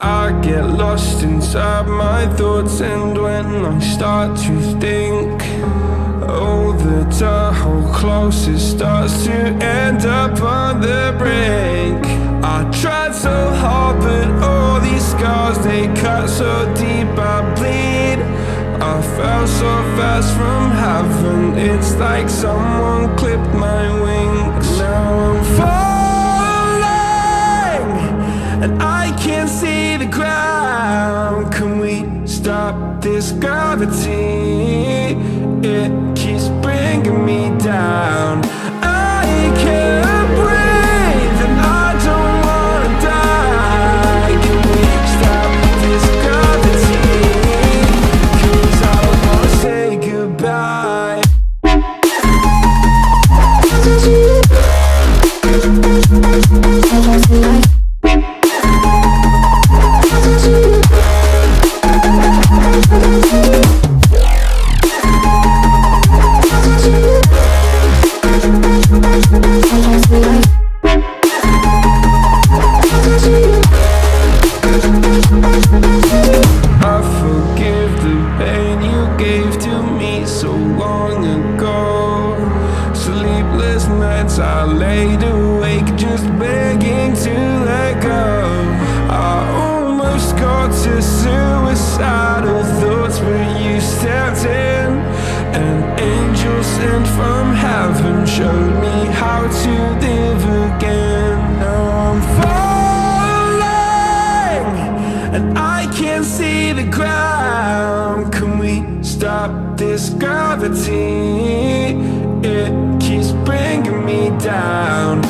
I get lost inside my thoughts, and when I start to think, oh, the tunnel closest starts to end up on the brink. I tried so hard, but all these scars, they cut so deep I bleed. I fell so fast from heaven, it's like someone clipped my wings. Now I'm falling, and I can't see the ground. Can we stop this gravity? It keeps bringing me down. I can't breathe and I don't wanna die. Can we stop this gravity? 'Cause I don't wanna say goodbye. I forgive the pain you gave to me so long ago. Sleepless nights I laid awake just begging to let go. I almost got to suicidal thoughts, but you stepped in. An angel sent from heaven showed me how to live again. Now I'm falling, and I can't see the ground. Can we stop this gravity? It keeps bringing me down.